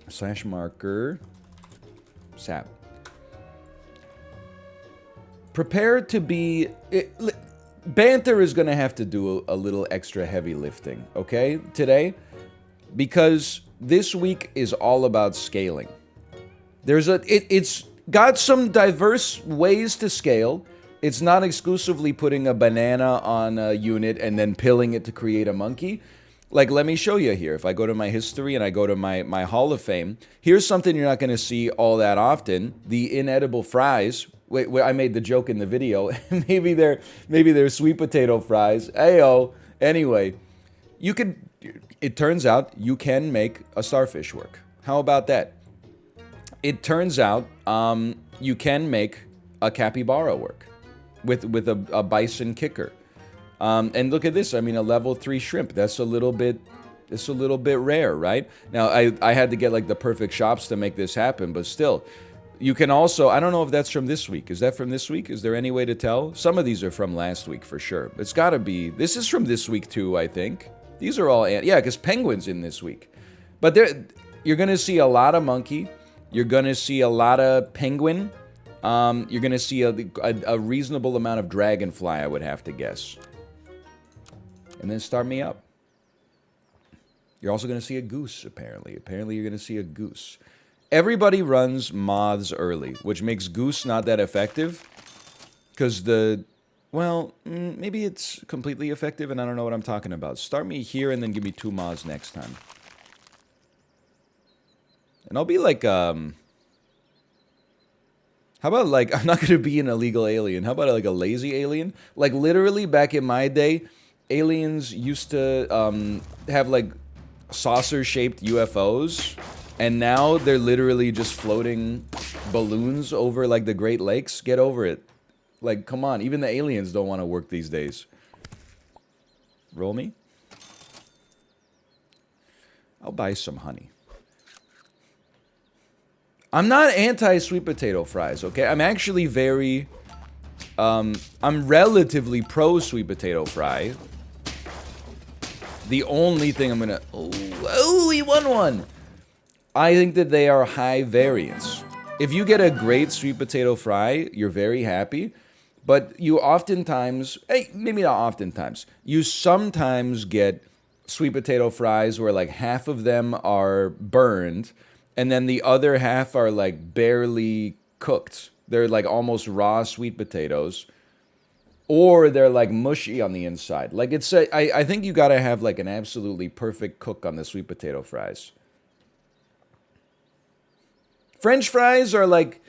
slash marker sap. Prepare to be... banter is going to have to do a little extra heavy lifting, okay, today? Because this week is all about scaling. It's got some diverse ways to scale. It's not exclusively putting a banana on a unit and then pilling it to create a monkey. Like, let me show you here. If I go to my history and I go to my Hall of Fame, here's something you're not going to see all that often. The inedible fries. Wait, I made the joke in the video. maybe they're sweet potato fries. Ayo. Anyway, it turns out you can make a starfish work. How about that? It turns out you can make a capybara work with a bison kicker. And look at this. I mean, a level 3 shrimp. That's a little bit rare, right? Now, I had to get like the perfect shops to make this happen, but still, you can also, I don't know if that's from this week. Is that from this week? Is there any way to tell? Some of these are from last week for sure. It's got to be, this is from this week too, I think. These are all, yeah, because penguin's in this week. But you're going to see a lot of monkey. You're going to see a lot of penguin. You're going to see a reasonable amount of dragonfly, I would have to guess. And then start me up. You're also going to see a goose, apparently. Apparently, you're going to see a goose. Everybody runs moths early, which makes goose not that effective. Because maybe it's completely effective, and I don't know what I'm talking about. Start me here, and then give me 2 moths next time. And I'll be like, how about like, I'm not going to be an illegal alien. How about like a lazy alien? Like literally back in my day, aliens used to have like saucer-shaped UFOs. And now they're literally just floating balloons over like the Great Lakes. Get over it. Like, come on. Even the aliens don't want to work these days. Roll me. I'll buy some honey. I'm not anti-sweet potato fries, okay? I'm actually very... I'm relatively pro-sweet potato fry. The only thing I'm gonna... Oh, he won one! I think that they are high variance. If you get a great sweet potato fry, you're very happy. But you oftentimes... maybe not oftentimes. You sometimes get sweet potato fries where like half of them are burned... and then the other half are like barely cooked. They're like almost raw sweet potatoes. Or they're like mushy on the inside. Like I think you gotta have like an absolutely perfect cook on the sweet potato fries. French fries are like,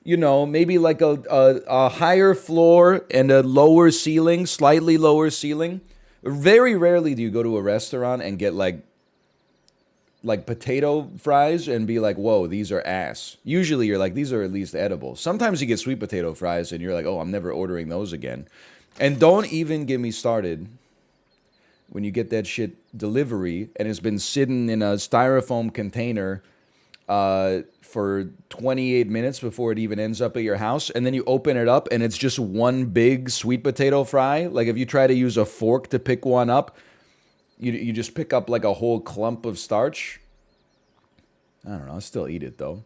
you know, maybe like a higher floor and a lower ceiling, slightly lower ceiling. Very rarely do you go to a restaurant and get like potato fries and be like, whoa, these are ass. Usually you're like, these are at least edible. Sometimes you get sweet potato fries and you're like, oh, I'm never ordering those again. And don't even get me started when you get that shit delivery and it's been sitting in a styrofoam container for 28 minutes before it even ends up at your house. And then you open it up and it's just one big sweet potato fry. Like if you try to use a fork to pick one up, you just pick up like a whole clump of starch. I don't know. I'll still eat it, though.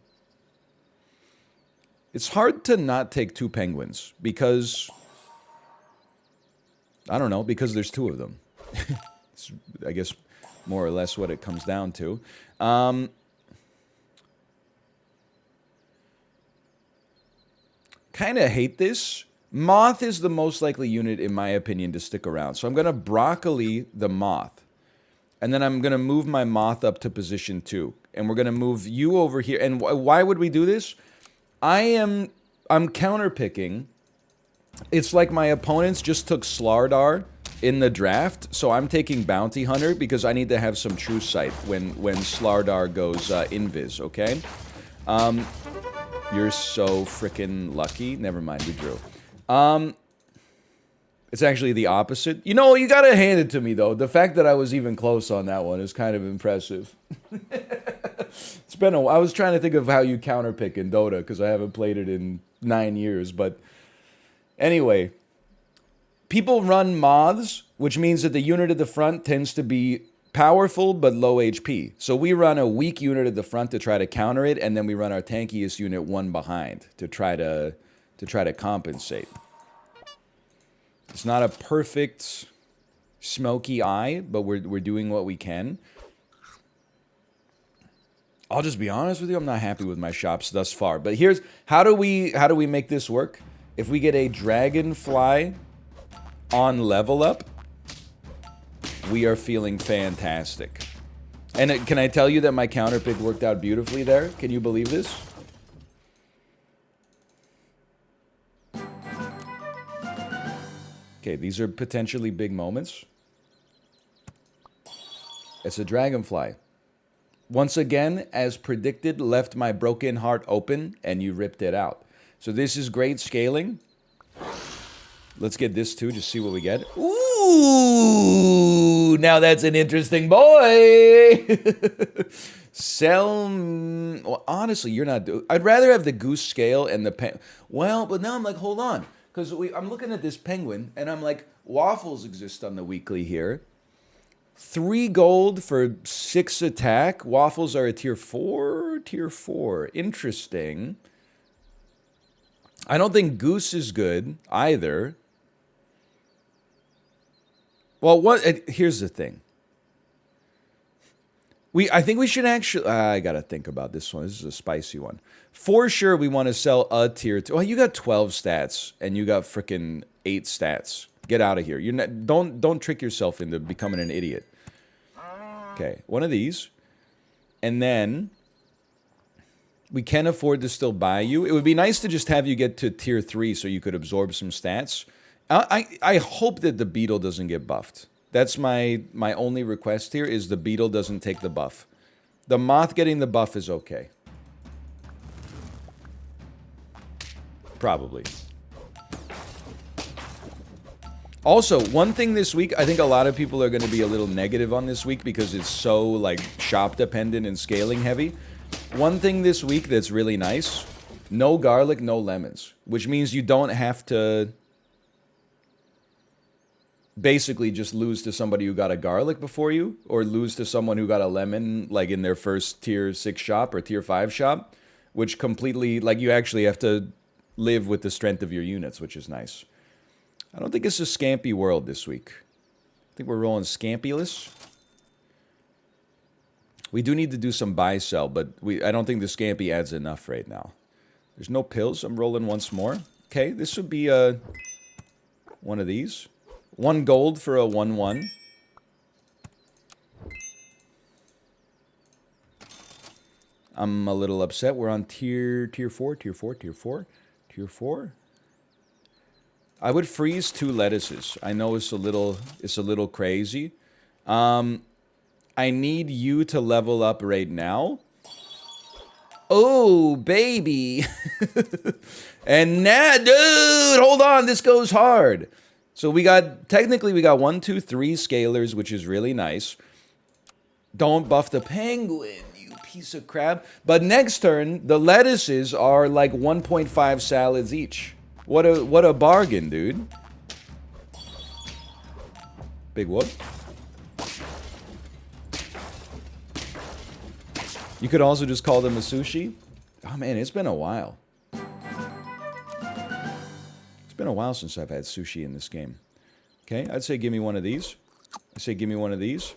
It's hard to not take 2 penguins because... I don't know, because there's 2 of them. It's, I guess, more or less what it comes down to. Kind of hate this. Moth is the most likely unit, in my opinion, to stick around. So I'm going to broccoli the moth. And then I'm going to move my moth up to position 2. And we're going to move you over here. And why would we do this? I'm counterpicking. It's like my opponents just took Slardar in the draft. So I'm taking Bounty Hunter because I need to have some true sight when Slardar goes invis, okay? You're so freaking lucky. Never mind, we drew. It's actually the opposite. You know, you gotta hand it to me, though. The fact that I was even close on that one is kind of impressive. It's been I was trying to think of how you counterpick in Dota, because I haven't played it in 9 years, but... Anyway, people run moths, which means that the unit at the front tends to be Powerful, but low HP. So we run a weak unit at the front to try to counter it, and then we run our tankiest unit one behind to try to compensate. It's not a perfect smoky eye, but we're doing what we can. I'll just be honest with you, I'm not happy with my shops thus far. But here's how do we make this work? If we get a dragonfly on level up, we are feeling fantastic. And can I tell you that my counter pick worked out beautifully there? Can you believe this? Okay, these are potentially big moments. It's a dragonfly. Once again, as predicted, left my broken heart open and you ripped it out. So this is great scaling. Let's get this too, just see what we get. Ooh, now that's an interesting boy. Sell, well, honestly, you're not, I'd rather have the goose scale and the well, but now I'm like, hold on. Because I'm looking at this penguin and I'm like, waffles exist on the weekly here. 3 gold for 6 attack. Waffles are a tier 4? Tier 4. Interesting. I don't think goose is good either. Well, here's the thing. I think we should actually... I gotta think about this one. This is a spicy one. For sure, we want to sell a tier 2. Well, you got 12 stats, and you got freaking 8 stats. Get out of here. You're not, don't trick yourself into becoming an idiot. Okay, one of these. And then... we can afford to still buy you. It would be nice to just have you get to tier 3 so you could absorb some stats. I hope that the beetle doesn't get buffed. That's my only request here, is the beetle doesn't take the buff. The moth getting the buff is okay. Probably. Also, one thing this week, I think a lot of people are going to be a little negative on this week because it's so, like, shop dependent and scaling heavy. One thing this week that's really nice, no garlic, no lemons, which means you don't have to basically just lose to somebody who got a garlic before you, or lose to someone who got a lemon, like in their first tier 6 shop or tier 5 shop, which completely, like, you actually have to live with the strength of your units, which is nice. I don't think it's a scampy world this week. I think we're rolling scampyless. We do need to do some buy-sell, but I don't think the Scampi adds enough right now. There's no pills. I'm rolling once more. Okay, this would be one of these. 1 gold for a 1/1. I'm a little upset. We're on tier 4, tier 4, tier 4, tier 4. I would freeze 2 lettuces. I know it's a little crazy. I need you to level up right now. Oh, baby. And now, dude, hold on. This goes hard. So technically we got 1, 2, 3 scalers, which is really nice. Don't buff the penguin, you piece of crap. But next turn, the lettuces are like 1.5 salads each. What a bargain, dude. Big whoop. You could also just call them a sushi. Oh man, it's been a while. It's been a while since I've had sushi in this game. Okay, I'd say give me one of these. I say give me one of these.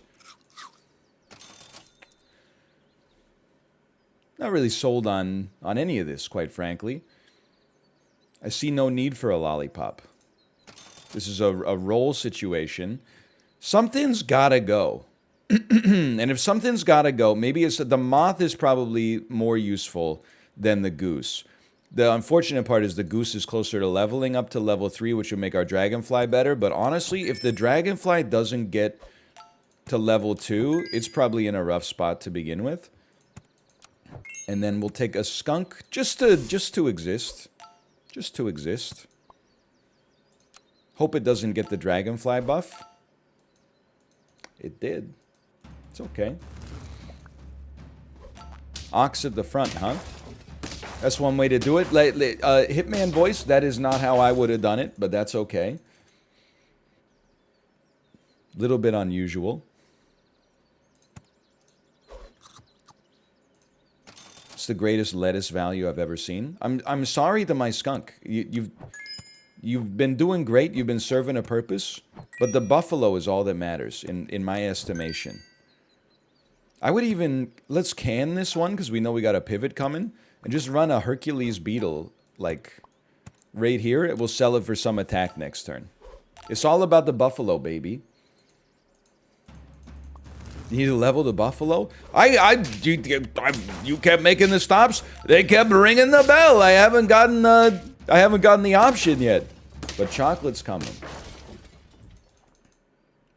Not really sold on any of this, quite frankly. I see no need for a lollipop. This is a roll situation. Something's gotta go. And if something's gotta go, maybe it's the moth is probably more useful than the goose. The unfortunate part is the goose is closer to leveling up to level 3, which would make our dragonfly better. But honestly, if the dragonfly doesn't get to level 2, it's probably in a rough spot to begin with. And then we'll take a skunk just to exist. Just to exist. Hope it doesn't get the dragonfly buff. It did. It's okay. Ox at the front, huh? That's one way to do it. Hitman voice, that is not how I would have done it, but that's okay. Little bit unusual. It's the greatest lettuce value I've ever seen. I'm sorry to my skunk. You've been doing great. You've been serving a purpose, but the buffalo is all that matters in my estimation. I would even let's can this one because we know we got a pivot coming and just run a Hercules beetle like right here. It will sell it for some attack next turn. It's all about the buffalo, baby. You need to level the buffalo? You kept making the stops. They kept ringing the bell. I haven't gotten the option yet. But chocolate's coming.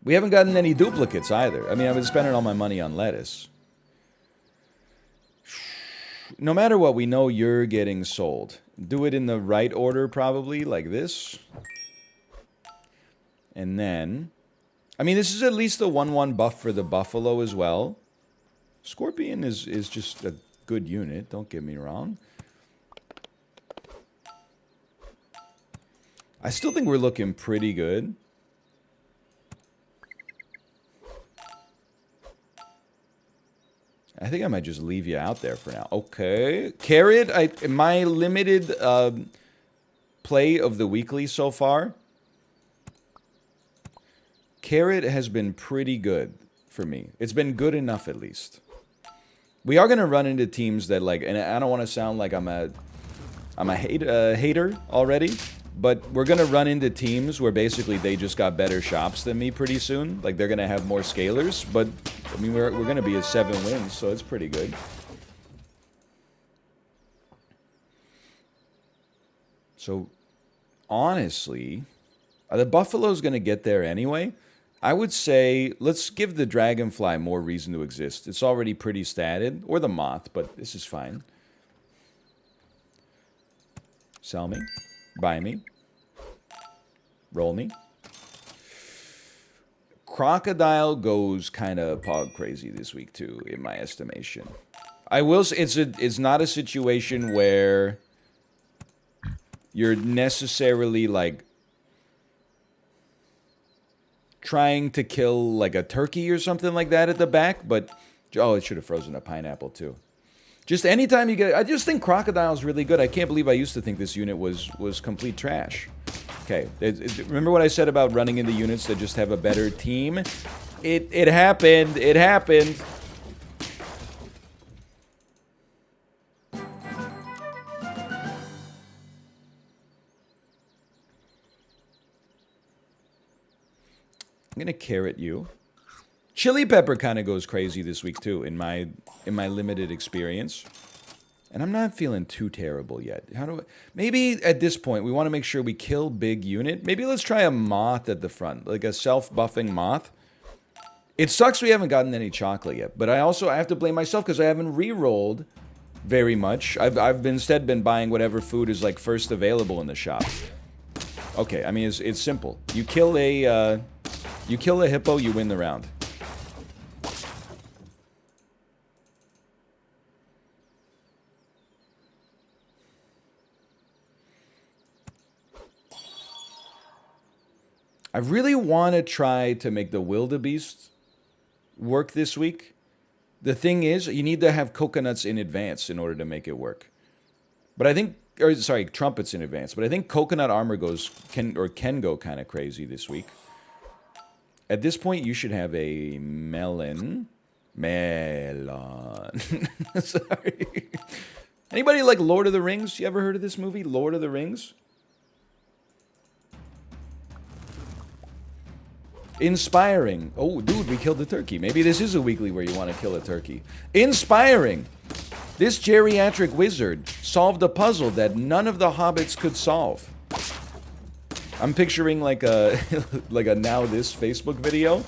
We haven't gotten any duplicates either. I mean, I've been spending all my money on lettuce. No matter what, we know you're getting sold. Do it in the right order, probably, like this. And then... I mean, this is at least a 1-1 buff for the buffalo as well. Scorpion is just a good unit, don't get me wrong. I still think we're looking pretty good. I think I might just leave you out there for now. Okay. Carrot, my limited play of the weekly so far... Carrot has been pretty good for me. It's been good enough, at least. We are going to run into teams that, like... And I don't want to sound like I'm a hater already. But we're going to run into teams where basically they just got better shops than me pretty soon. Like, they're going to have more scalers. But, I mean, we're going to be at 7 wins, so it's pretty good. So, honestly... the Buffalo's going to get there anyway. I would say, let's give the Dragonfly more reason to exist. It's already pretty statted. Or the Moth, but this is fine. Sell me. Buy me. Roll me. Crocodile goes kind of pog crazy this week, too, in my estimation. I will say, it's not a situation where you're necessarily, like... trying to kill like a turkey or something like that at the back, but oh, it should have frozen a pineapple too. Just anytime you get, I just think Crocodile's really good. I can't believe I used to think this unit was complete trash. Okay, remember what I said about running into units that just have a better team? It happened. It happened. I'm gonna carrot you. Chili pepper kind of goes crazy this week too, in my limited experience. And I'm not feeling too terrible yet. Maybe at this point we want to make sure we kill big unit. Maybe let's try a moth at the front, like a self-buffing moth. It sucks we haven't gotten any chocolate yet, but I have to blame myself because I haven't re-rolled very much. I've instead been buying whatever food is like first available in the shop. Okay, I mean it's simple. You kill a hippo, you win the round. I really want to try to make the wildebeest work this week. The thing is, you need to have coconuts in advance in order to make it work. But I think, or sorry, trumpets in advance. But I think coconut armor can go kind of crazy this week. At this point, you should have a melon. Sorry. Anybody like Lord of the Rings? You ever heard of this movie, Lord of the Rings? Inspiring. Oh, dude, we killed the turkey. Maybe this is a weekly where you want to kill a turkey. Inspiring. This geriatric wizard solved a puzzle that none of the hobbits could solve. I'm picturing like a Now This Facebook video.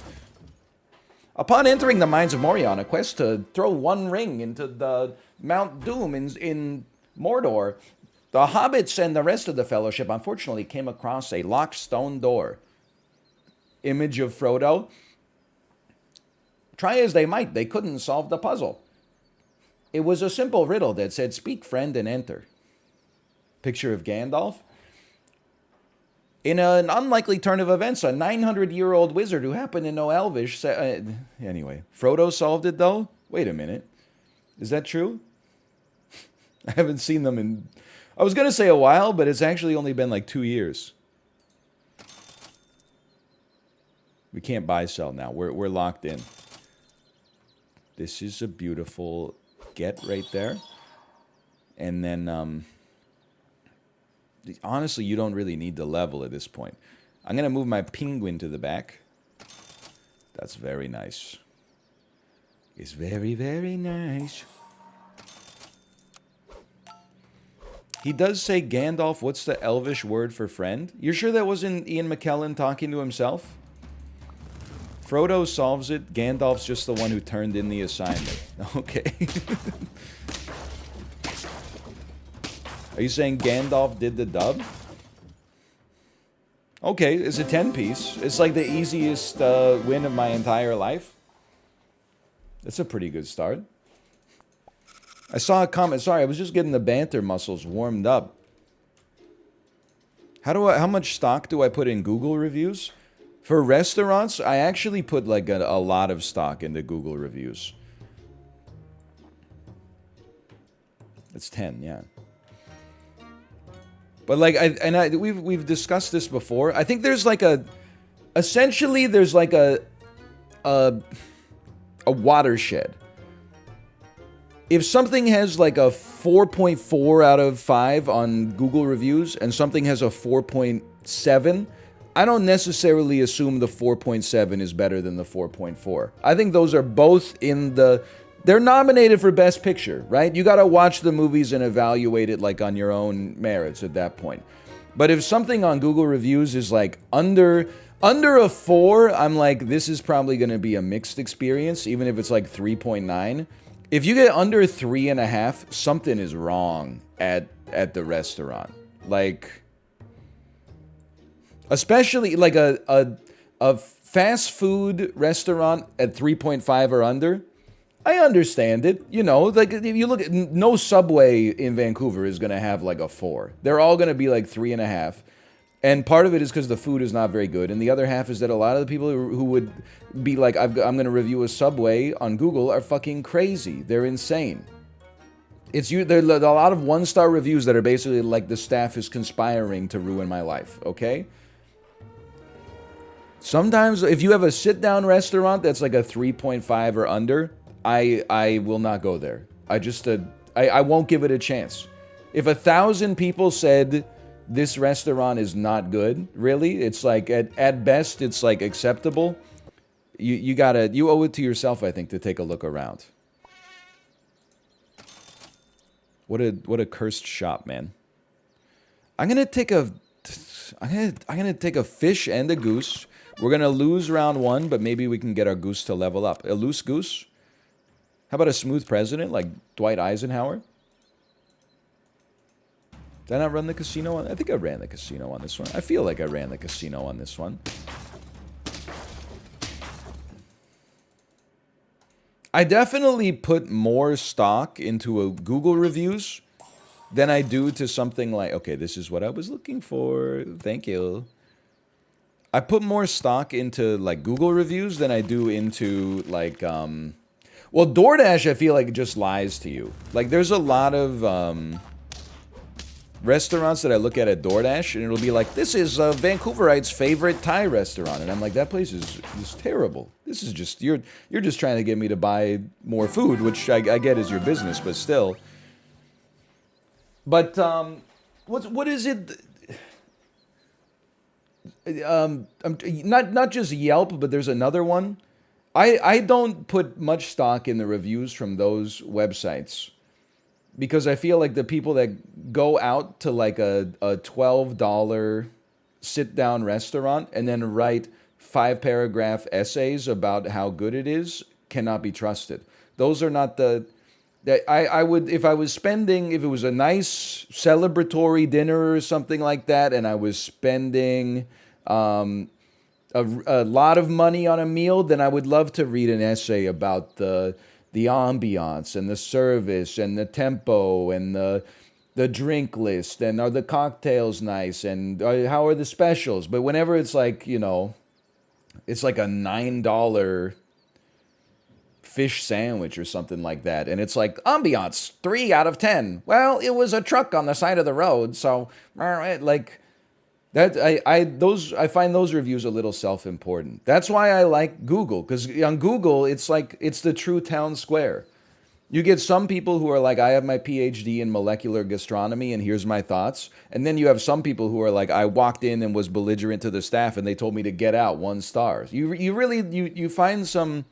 Upon entering the Mines of Moria on a quest to throw one ring into the Mount Doom in Mordor, the hobbits and the rest of the Fellowship unfortunately came across a locked stone door. Image of Frodo. Try as they might, they couldn't solve the puzzle. It was a simple riddle that said, "Speak, friend, and enter." Picture of Gandalf. In an unlikely turn of events, a 900-year-old wizard who happened to know Elvish said... anyway, Frodo solved it, though? Wait a minute. Is that true? I haven't seen them in, I was going to say a while, but it's actually only been like 2 years. We can't buy sell now. We're locked in. This is a beautiful get right there. And then, honestly, you don't really need the level at this point. I'm going to move my penguin to the back. That's very nice. It's very, very nice. He does say Gandalf, what's the Elvish word for friend? You're sure that wasn't Ian McKellen talking to himself? Frodo solves it. Gandalf's just the one who turned in the assignment. Okay. Are you saying Gandalf did the dub? Okay, it's a 10-piece. It's like the easiest win of my entire life. That's a pretty good start. I saw a comment. Sorry, I was just getting the banter muscles warmed up. How much stock do I put in Google reviews? For restaurants, I actually put like a lot of stock into Google reviews. It's 10, yeah. But like, we've discussed this before. I think there's like essentially there's like a watershed. If something has like a 4.4 out of 5 on Google reviews and something has a 4.7, I don't necessarily assume the 4.7 is better than the 4.4. I think those are both in the... They're nominated for Best Picture, right? You gotta watch the movies and evaluate it like on your own merits at that point. But if something on Google reviews is like under a 4, I'm like, this is probably gonna be a mixed experience, even if it's like 3.9. If you get under 3.5, something is wrong at the restaurant. Like, especially like a fast food restaurant at 3.5 or under, I understand it. You know, like if you look at, no Subway in Vancouver is going to have like a 4. They're all going to be like 3.5. And part of it is because the food is not very good. And the other half is that a lot of the people who would be like, I'm going to review a Subway on Google are fucking crazy. They're insane. There are a lot of 1-star reviews that are basically like the staff is conspiring to ruin my life, okay? Sometimes if you have a sit-down restaurant that's like a 3.5 or under, I will not go there. I won't give it a chance. If 1,000 people said this restaurant is not good, really, it's like at best it's like acceptable. You owe it to yourself, I think, to take a look around. What a cursed shop, man. I'm gonna take a fish and a goose. We're gonna lose round 1, but maybe we can get our goose to level up. A loose goose? How about a smooth president like Dwight Eisenhower? Did I not run the casino on? I think I ran the casino on this one. I feel like I ran the casino on this one. I definitely put more stock into Google reviews than I do to something like, okay, this is what I was looking for. Thank you. I put more stock into like Google reviews than I do into like, well, DoorDash, I feel like it just lies to you. Like, there's a lot of restaurants that I look at DoorDash, and it'll be like, this is a Vancouverite's favorite Thai restaurant. And I'm like, that place is terrible. This is just, you're just trying to get me to buy more food, which I get is your business, but still. But, what is it? Not just Yelp, but there's another one. I don't put much stock in the reviews from those websites because I feel like the people that go out to like a $12 sit-down restaurant and then write 5-paragraph essays about how good it is cannot be trusted. Those are not the... I would, if I was spending, if it was a nice celebratory dinner or something like that, and I was spending... a lot of money on a meal, then I would love to read an essay about the ambiance and the service and the tempo and the drink list and are the cocktails nice and how are the specials. But whenever it's like, you know, it's like a $9 fish sandwich or something like that, and it's like ambiance 3 out of 10. Well, it was a truck on the side of the road, so like that. I find those reviews a little self-important. That's why I like Google, because on Google it's like it's the true town square. You get some people who are like, I have my PhD in molecular gastronomy and here's my thoughts. And then you have some people who are like, I walked in and was belligerent to the staff and they told me to get out, 1 star. You really you find some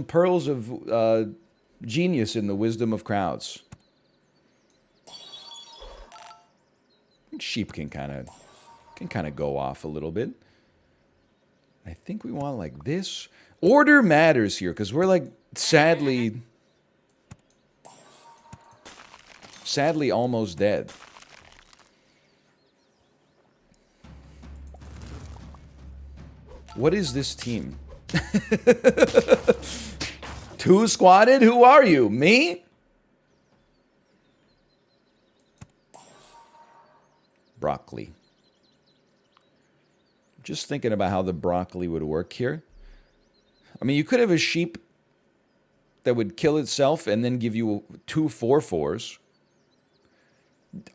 pearls of genius in the wisdom of crowds. Sheep can kind of go off a little bit. I think we want like this. Order matters here because we're like sadly almost dead. What is this team? 2 squatted? Who are you? Me? Broccoli. Just thinking about how the broccoli would work here. I mean, you could have a sheep that would kill itself and then give you 2 4/4s.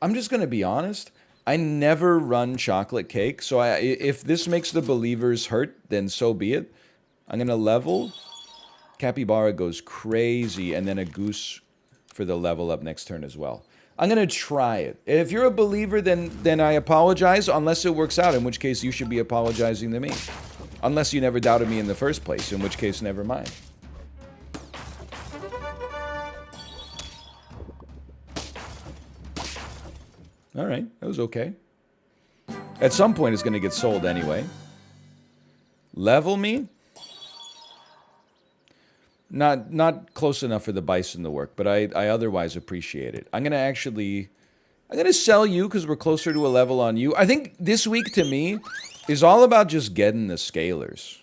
I'm just going to be honest. I never run chocolate cake, so if this makes the believers hurt, then so be it. I'm going to level. Capybara goes crazy, and then a goose for the level up next turn as well. I'm going to try it. If you're a believer, then I apologize, unless it works out, in which case you should be apologizing to me. Unless you never doubted me in the first place, in which case never mind. All right, that was okay. At some point, it's going to get sold anyway. Level me? Not close enough for the bison to work, but I otherwise appreciate it. I'm going to sell you because we're closer to a level on you. I think this week, to me, is all about just getting the scalers.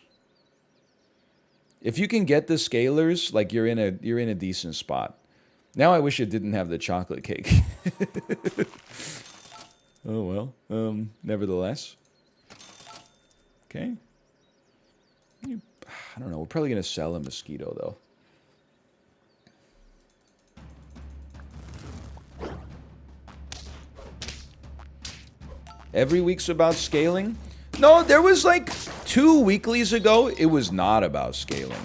If you can get the scalers, like you're in a decent spot. Now I wish it didn't have the chocolate cake. Oh well. Nevertheless. Okay. I don't know. We're probably going to sell a mosquito, though. Every week's about scaling? No, there was like 2 weeklies ago, it was not about scaling.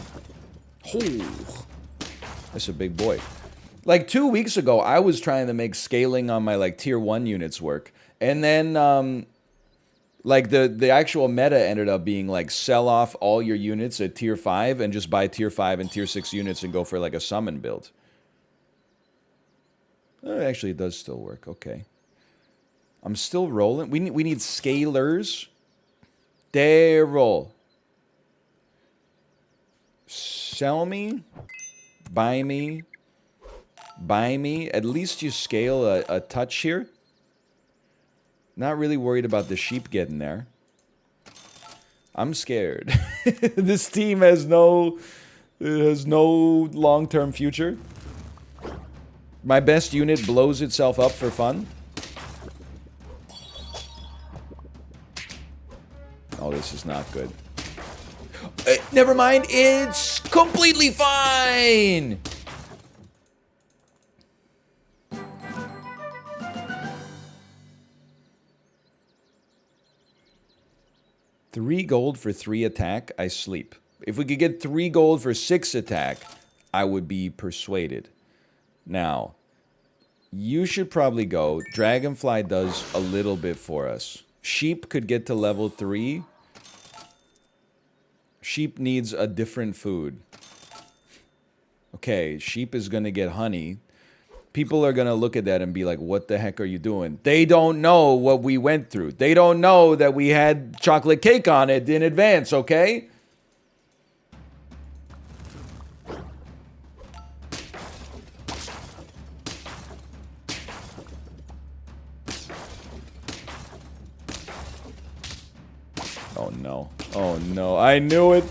Oh, that's a big boy. Like 2 weeks ago, I was trying to make scaling on my like tier 1 units work. And then like the actual meta ended up being like sell off all your units at tier 5 and just buy tier 5 and tier 6 units and go for like a summon build. Actually, it does still work. Okay. I'm still rolling. We need scalers. There, roll. Sell me. Buy me. Buy me. At least you scale a touch here. Not really worried about the sheep getting there. I'm scared. This team has no long-term future. My best unit blows itself up for fun. Oh, this is not good. Never mind. It's completely fine. $3 gold for 3 attack, I sleep. If we could get 3 gold for 6 attack, I would be persuaded. Now, you should probably go. Dragonfly does a little bit for us. Sheep could get to level 3. Sheep needs a different food. Okay, sheep is going to get honey. People are going to look at that and be like, what the heck are you doing? They don't know what we went through. They don't know that we had chocolate cake on it in advance, okay? Oh no. Oh no. I knew it.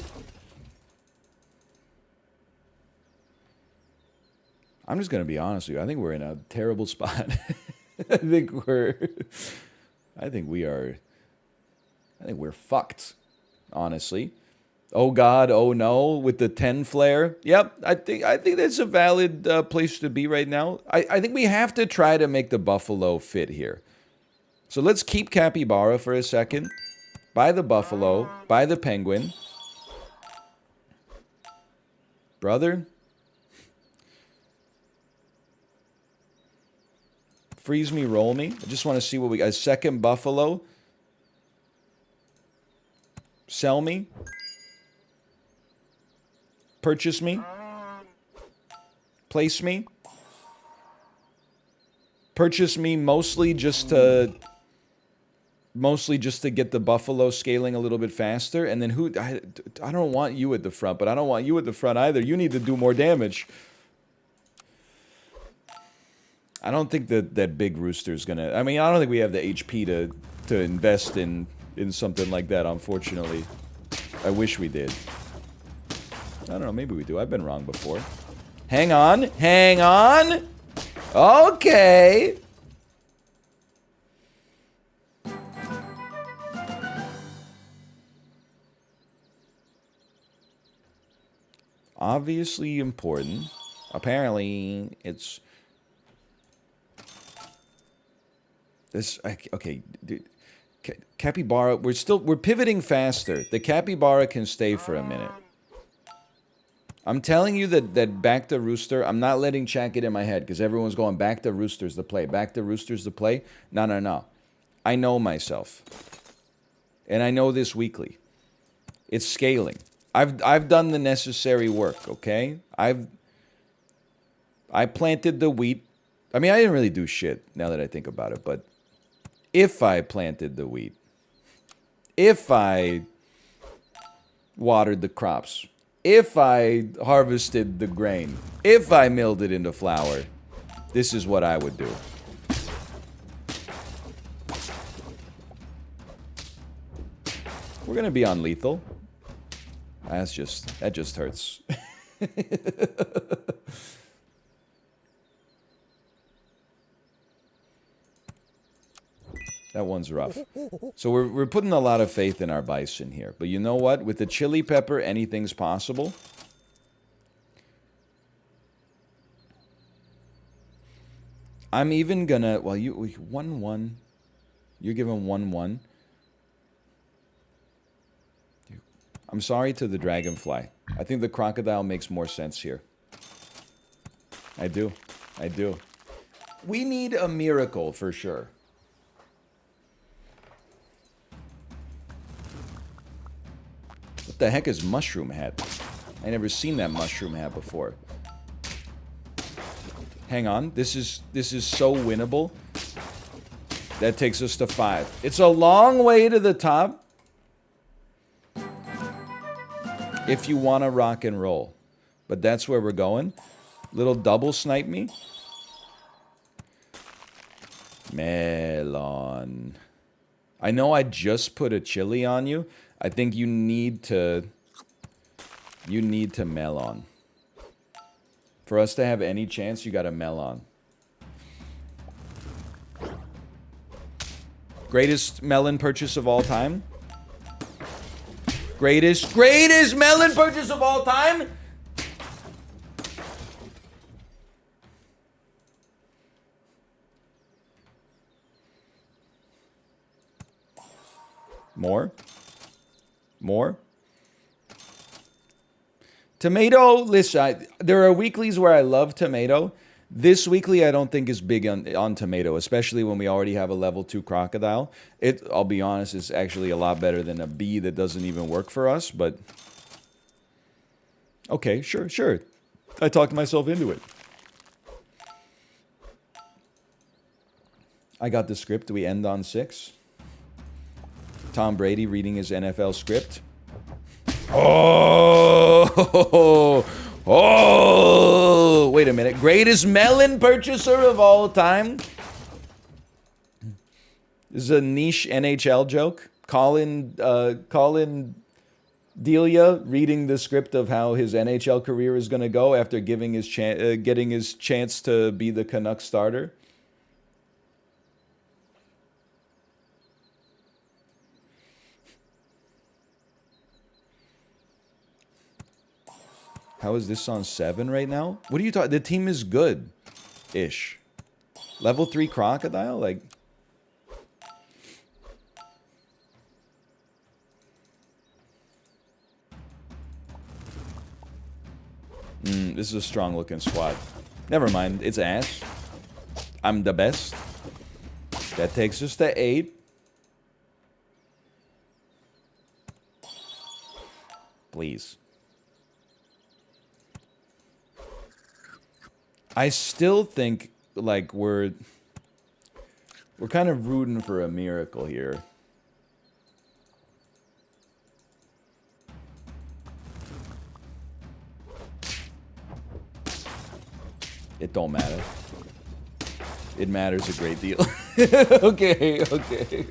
I'm just going to be honest with you. I think we're in a terrible spot. I think we're fucked, honestly. Oh God, oh no, with the 10 flare. Yep, I think that's a valid place to be right now. I think we have to try to make the buffalo fit here. So let's keep Capybara for a second. Buy the buffalo, buy the penguin. Brother. Freeze me, roll me. I just want to see what we got. A second buffalo. Sell me. Purchase me. Place me. Purchase me mostly just to get the buffalo scaling a little bit faster. And then I don't want you at the front, but I don't want you at the front either. You need to do more damage. I don't think that big rooster's gonna... I mean, I don't think we have the HP to invest in something like that, unfortunately. I wish we did. I don't know, maybe we do. I've been wrong before. Hang on, hang on! Okay! Obviously important. Apparently, it's... This... Okay, dude. Capybara, we're pivoting faster. The Capybara can stay for a minute. I'm telling you that back to rooster, I'm not letting chat get in my head because everyone's going back to roosters to play. Back to roosters to play. No, no, no. I know myself. And I know this weekly. It's scaling. I've done the necessary work, okay? I planted the wheat. I mean, I didn't really do shit now that I think about it, but if I planted the wheat, if I watered the crops, if I harvested the grain, if I milled it into flour, this is what I would do. We're gonna be on lethal. That just hurts. That one's rough. So we're putting a lot of faith in our bison here. But you know what? With the chili pepper, anything's possible. I'm even gonna... Well, you... 1-1. You're giving 1-1. I'm sorry to the dragonfly. I think the crocodile makes more sense here. I do. I do. We need a miracle for sure. What the heck is mushroom hat? I never seen that mushroom hat before. Hang on. This is so winnable. That takes us to 5. It's a long way to the top. If you want to rock and roll. But that's where we're going. Little double snipe me. Melon. I know I just put a chili on you. I think you need to melon. For us to have any chance, you gotta melon. Greatest melon purchase of all time? Greatest melon purchase of all time? More? More? Tomato, listen, there are weeklies where I love tomato. This weekly I don't think is big on tomato, especially when we already have a level 2 crocodile. I'll be honest, it's actually a lot better than a bee that doesn't even work for us, but... Okay, sure. I talked myself into it. I got the script. Do we end on 6? Tom Brady reading his NFL script. Oh, wait a minute. Greatest melon purchaser of all time? This is a niche NHL joke. Colin Delia reading the script of how his NHL career is going to go after getting his chance to be the Canucks starter. How is this on 7 right now? What are you talking? The team is good-ish. Level 3 crocodile? Like... this is a strong-looking squad. Never mind. It's ass. I'm the best. That takes us to 8. Please. I still think, like, we're kind of rooting for a miracle here. It don't matter. It matters a great deal. Okay, okay.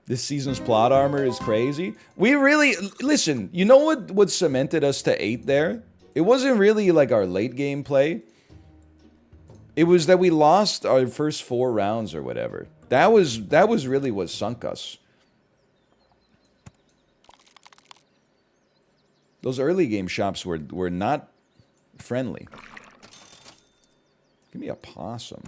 This season's plot armor is crazy. We really... Listen, you know what cemented us to 8 there? It wasn't really, like, our late game play. It was that we lost our first 4 rounds or whatever. That was really what sunk us. Those early game shops were not friendly. Give me a possum.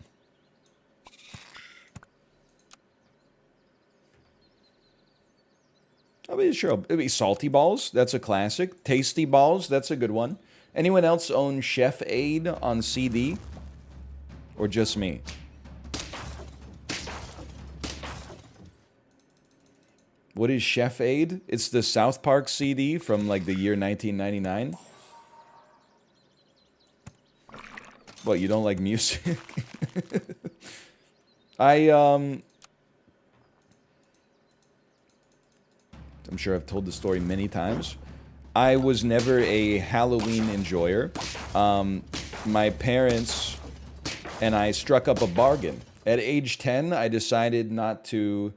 I mean, sure. It'd be salty balls. That's a classic. Tasty balls. That's a good one. Anyone else own Chef Aid on CD? Or just me? What is Chef Aid? It's the South Park CD from like the year 1999. What, you don't like music? I'm sure I've told the story many times. I was never a Halloween enjoyer. My parents and I struck up a bargain. At age 10, I decided not to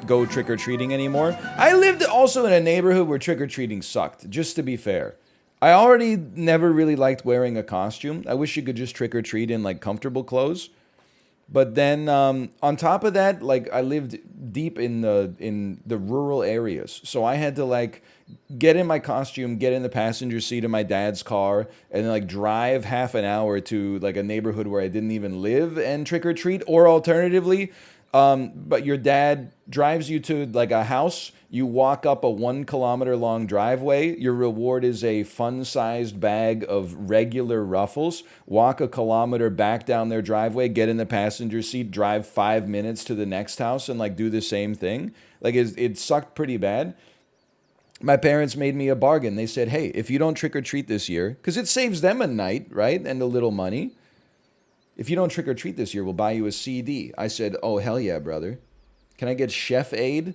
go trick-or-treating anymore. I lived also in a neighborhood where trick-or-treating sucked, just to be fair. I already never really liked wearing a costume. I wish you could just trick-or-treat in, like, comfortable clothes. But then, on top of that, like, I lived deep in the rural areas. So I had to, like, get in my costume, get in the passenger seat of my dad's car, and then, like, drive half an hour to, like, a neighborhood where I didn't even live and trick-or-treat. Or alternatively, but your dad drives you to, like, a house. You walk up a 1 kilometer long driveway. Your reward is a fun-sized bag of regular Ruffles. Walk a kilometer back down their driveway, get in the passenger seat, drive 5 minutes to the next house, and, like, do the same thing. Like, it sucked pretty bad. My parents made me a bargain. They said, hey, if you don't trick-or-treat this year, because it saves them a night, right, and a little money. If you don't trick-or-treat this year, we'll buy you a CD. I said, oh, hell yeah, brother. Can I get Chef Aid?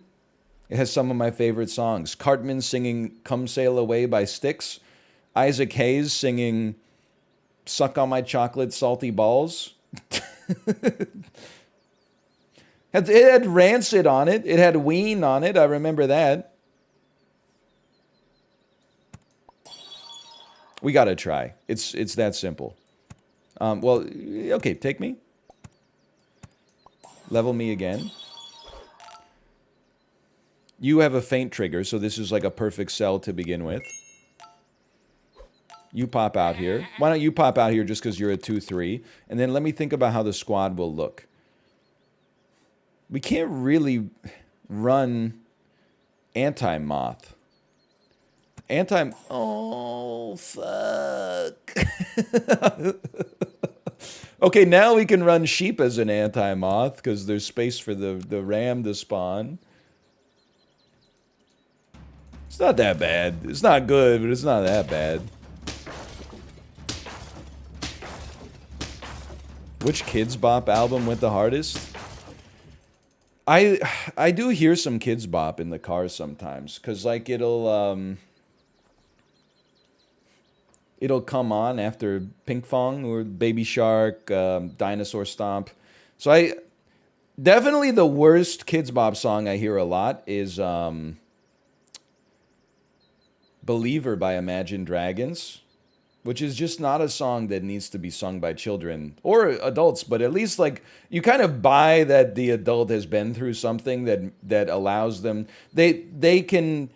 It has some of my favorite songs. Cartman singing Come Sail Away by Styx. Isaac Hayes singing Suck on My Chocolate Salty Balls. It had Rancid on it. It had Ween on it. I remember that. We gotta try. It's that simple. Well, okay, take me. Level me again. You have a faint trigger, so this is like a perfect cell to begin with. You pop out here. Why don't you pop out here just because you're a 2-3? And then let me think about how the squad will look. We can't really run anti-moth. Oh, fuck. Okay, now we can run sheep as an anti-moth because there's space for the ram to spawn. It's not that bad. It's not good, but it's not that bad. Which Kids Bop album went the hardest? I do hear some Kids Bop in the car sometimes, cause like it'll come on after Pink Fong or Baby Shark, Dinosaur Stomp. So definitely the worst Kids Bop song I hear a lot is Believer by Imagine Dragons, which is just not a song that needs to be sung by children or adults, but at least like you kind of buy that the adult has been through something that allows them, they can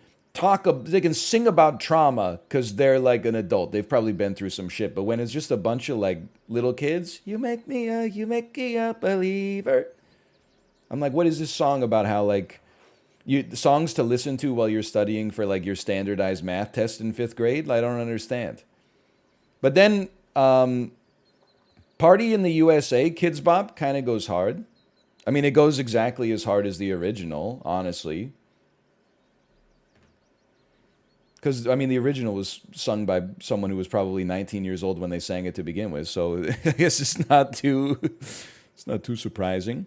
they can sing about trauma because they're like an adult. They've probably been through some shit. But when it's just a bunch of like little kids, you make me a believer. I'm like, what is this song about? How like songs to listen to while you're studying for like your standardized math test in 5th grade? I don't understand. But then Party in the USA, Kids Bop, kind of goes hard. I mean, it goes exactly as hard as the original, honestly. Because, I mean, the original was sung by someone who was probably 19 years old when they sang it to begin with. So I guess it's not too surprising.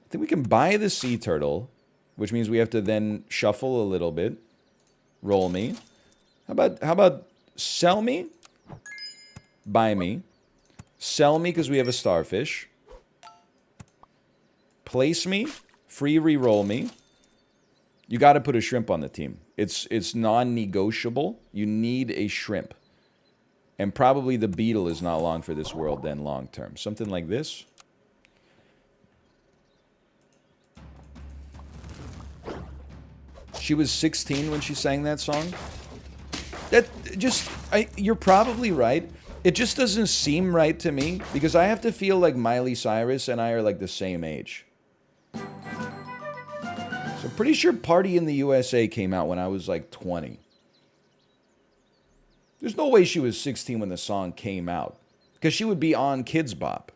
I think we can buy the sea turtle, which means we have to then shuffle a little bit. Roll me. How about sell me? Buy me. Sell me because we have a starfish. Place me. Free re-roll me. You got to put a shrimp on the team. It's non-negotiable. You need a shrimp. And probably the beetle is not long for this world then long term. Something like this. She was 16 when she sang that song. You're probably right. It just doesn't seem right to me because I have to feel like Miley Cyrus and I are like the same age. So I'm pretty sure Party in the USA came out when I was like 20. There's no way she was 16 when the song came out because she would be on Kids Bop.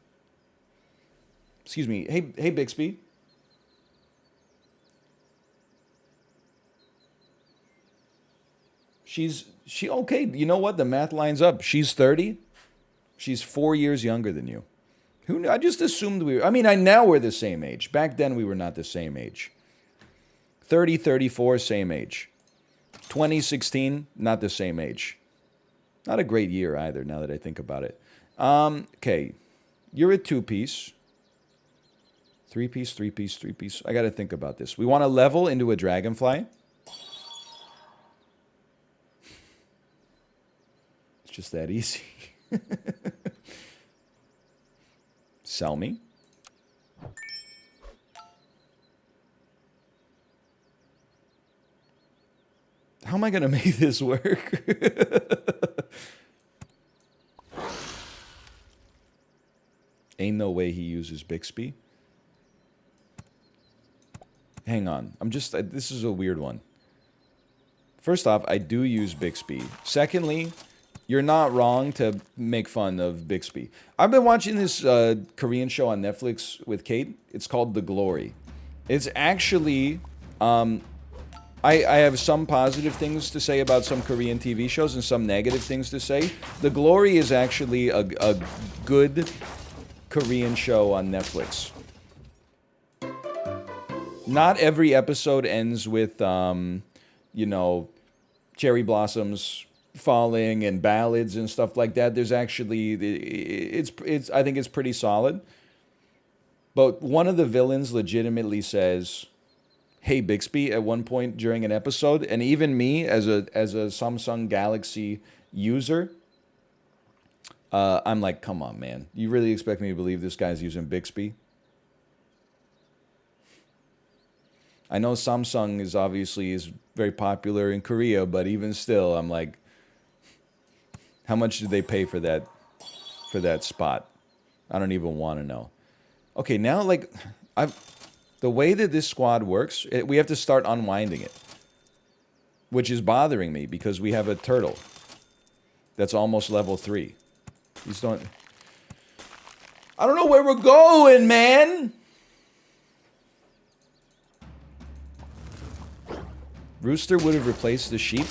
Excuse me. Hey Bixby. Okay, you know what? The math lines up. She's 30. She's 4 years younger than you. Who knew? I just assumed now we're the same age. Back then we were not the same age. 30, 34, same age. 2016, not the same age. Not a great year either, now that I think about it. Okay. You're a 2-piece. 3-piece, 3-piece, 3-piece. I got to think about this. We want to level into a dragonfly. It's just that easy. Sell me. How am I going to make this work? Ain't no way he uses Bixby. Hang on. This is a weird one. First off, I do use Bixby. Secondly, you're not wrong to make fun of Bixby. I've been watching this Korean show on Netflix with Kate. It's called The Glory. It's actually... I have some positive things to say about some Korean TV shows and some negative things to say. The Glory is actually a good Korean show on Netflix. Not every episode ends with, cherry blossoms falling and ballads and stuff like that. There's actually, I think it's pretty solid. But one of the villains legitimately says, "Hey Bixby," at one point during an episode, and even me as a Samsung Galaxy user, I'm like, come on, man. You really expect me to believe this guy's using Bixby? I know Samsung is very popular in Korea, but even still, I'm like, how much did they pay for that spot? I don't even want to know. Okay, now the way that this squad works, we have to start unwinding it, which is bothering me because we have a turtle that's almost level 3. I don't know where we're going, man. Rooster would have replaced the sheep.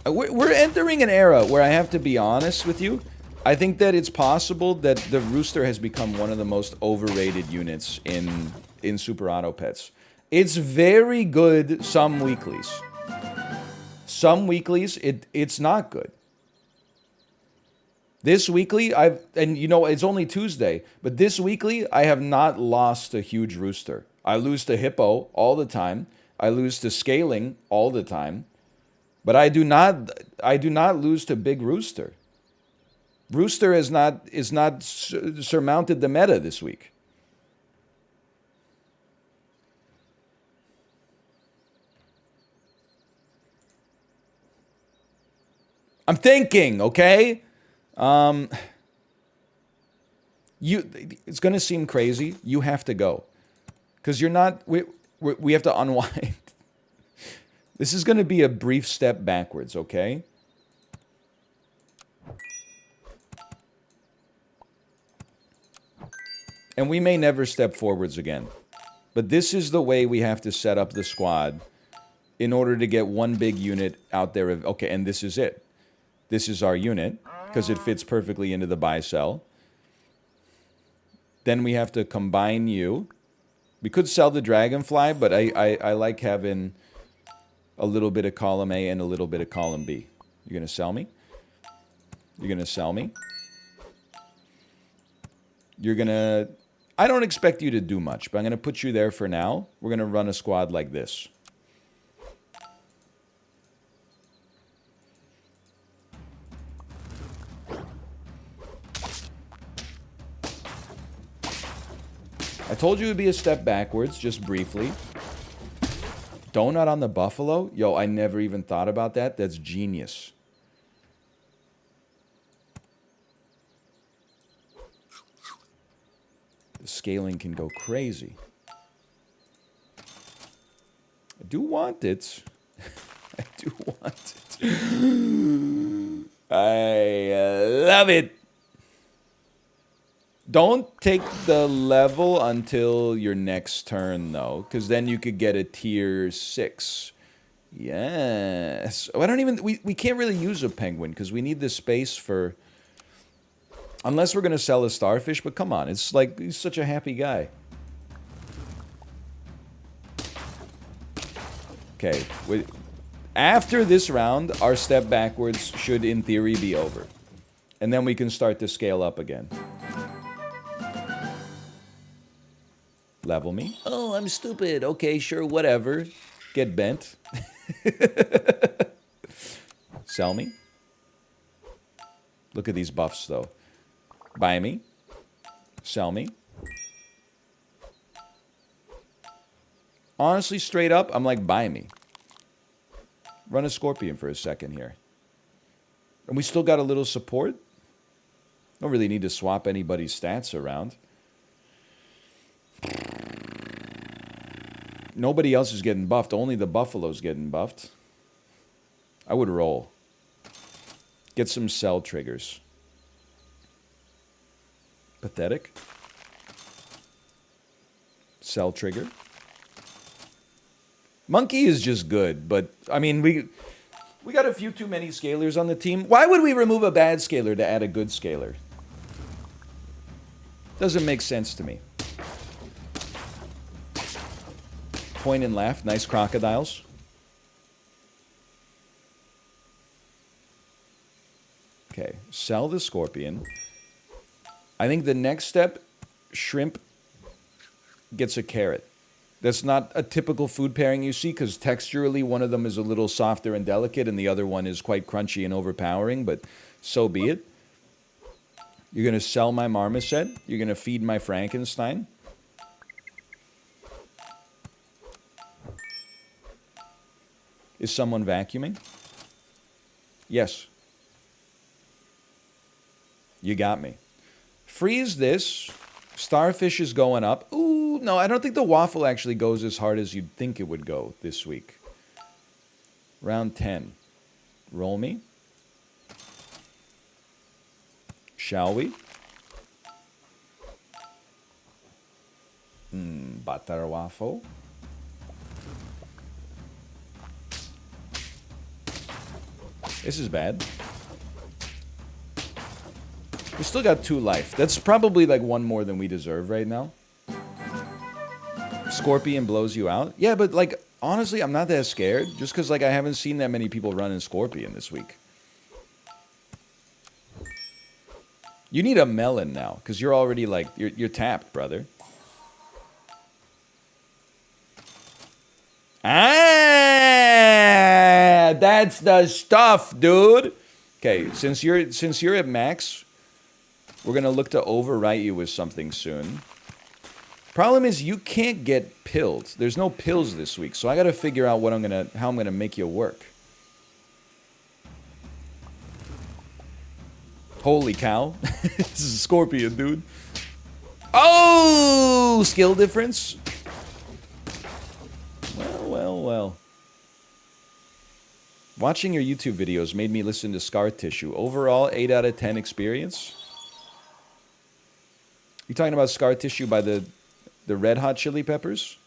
We're entering an era where I have to be honest with you. I think that it's possible that the Rooster has become one of the most overrated units in Super Auto Pets. It's very good some weeklies. Some weeklies, it's not good. This weekly, it's only Tuesday, but this weekly, I have not lost a huge Rooster. I lose to Hippo all the time. I lose to Scaling all the time. But I do not lose to Big Rooster. Rooster is not surmounted the meta this week. I'm thinking, okay? It's going to seem crazy. You have to go. Because you're not... We have to unwind. This is going to be a brief step backwards, okay? And we may never step forwards again. But this is the way we have to set up the squad in order to get one big unit out there. Okay, and this is it. This is our unit, because it fits perfectly into the buy-sell. Then we have to combine you. We could sell the Dragonfly, but I like having a little bit of column A and a little bit of column B. You're going to sell me? You're going to sell me? You're going to... I don't expect you to do much, but I'm going to put you there for now. We're going to run a squad like this. I told you it would be a step backwards, just briefly. Donut on the Buffalo? Yo, I never even thought about that. That's genius. The scaling can go crazy. I do want it. I do want it. I love it. Don't take the level until your next turn, though, because then you could get a tier 6. Yes. Oh, I don't even... We can't really use a penguin, because we need the space for... Unless we're going to sell a starfish, but come on. It's like, he's such a happy guy. Okay. After this round, our step backwards should, in theory, be over. And then we can start to scale up again. Level me. Oh, I'm stupid. Okay, sure, whatever. Get bent. Sell me. Look at these buffs, though. Buy me. Sell me. Honestly, straight up, I'm like, buy me. Run a Scorpion for a second here. And we still got a little support. Don't really need to swap anybody's stats around. Nobody else is getting buffed. Only the Buffalo's getting buffed. I would roll. Get some cell triggers. Pathetic. Cell trigger. Monkey is just good, but, I mean, we got a few too many scalers on the team. Why would we remove a bad scaler to add a good scaler? Doesn't make sense to me. Point and laugh. Nice crocodiles. Okay, sell the Scorpion. I think the next step, shrimp gets a carrot. That's not a typical food pairing you see, because texturally one of them is a little softer and delicate, and the other one is quite crunchy and overpowering, but so be it. You're going to sell my marmoset. You're going to feed my Frankenstein. Is someone vacuuming? Yes. You got me. Freeze this. Starfish is going up. Ooh, no, I don't think the waffle actually goes as hard as you'd think it would go this week. Round 10. Roll me. Shall we? Butter waffle. This is bad. We still got 2 life. That's probably like 1 more than we deserve right now. Scorpion blows you out. Yeah, but like, honestly, I'm not that scared. Just because like I haven't seen that many people running Scorpion this week. You need a melon now, because you're already like, you're tapped, brother. Ah, that's the stuff, dude. Okay, since you're at max, we're gonna look to overwrite you with something soon. Problem is you can't get pilled. There's no pills this week, so I gotta figure out how I'm gonna make you work. Holy cow. This is a scorpion, dude. Oh! Skill difference? Well. Watching your YouTube videos made me listen to Scar Tissue. Overall, 8 out of 10 experience. You talking about Scar Tissue by the Red Hot Chili Peppers?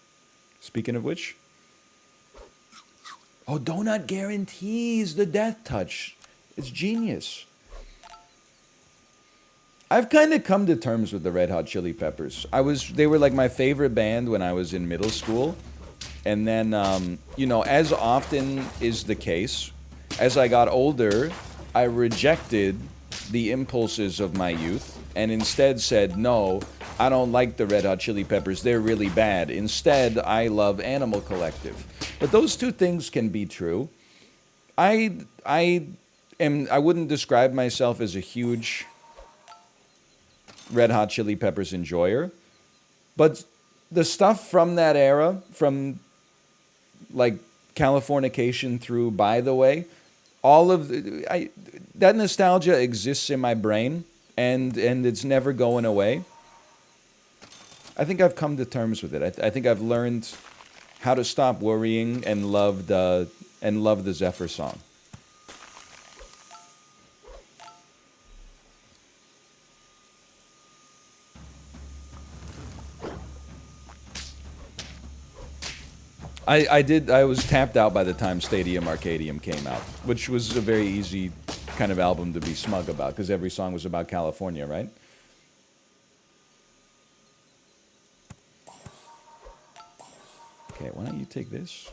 Speaking of which. Oh, Donut guarantees the death touch. It's genius. I've kind of come to terms with the Red Hot Chili Peppers. They were like my favorite band when I was in middle school. And then, you know, as often is the case, as I got older, I rejected the impulses of my youth and instead said, no, I don't like the Red Hot Chili Peppers. They're really bad. Instead, I love Animal Collective. But those two things can be true. I wouldn't describe myself as a huge Red Hot Chili Peppers enjoyer, but the stuff from that era, from like Californication through By the Way, all of that nostalgia exists in my brain, and it's never going away. I think I've come to terms with it. I think I've learned how to stop worrying and love the Zephyr song. I was tapped out by the time Stadium Arcadium came out, which was a very easy kind of album to be smug about, because every song was about California, right? Okay, why don't you take this?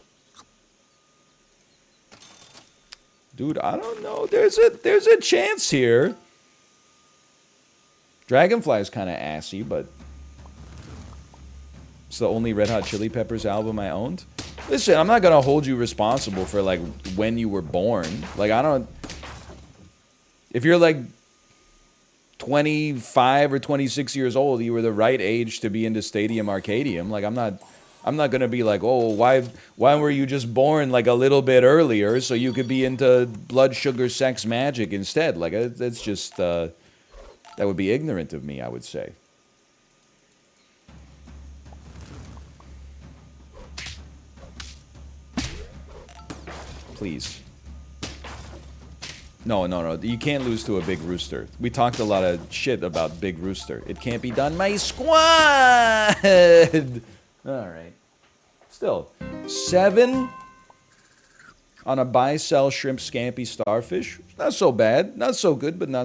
Dude, I don't know. There's a chance here. Dragonfly is kind of assy, but it's the only Red Hot Chili Peppers album I owned. Listen, I'm not gonna hold you responsible for like when you were born. Like I don't. If you're like 25 or 26 years old, you were the right age to be into Stadium Arcadium. Like I'm not gonna be like, oh, why were you just born like a little bit earlier so you could be into Blood Sugar Sex Magic instead? Like that's just that would be ignorant of me, I would say. Please. No. You can't lose to a Big Rooster. We talked a lot of shit about Big Rooster. It can't be done, my squad! Alright. Still. 7 on a buy, sell, shrimp, scampi, starfish. Not so bad. Not so good, but not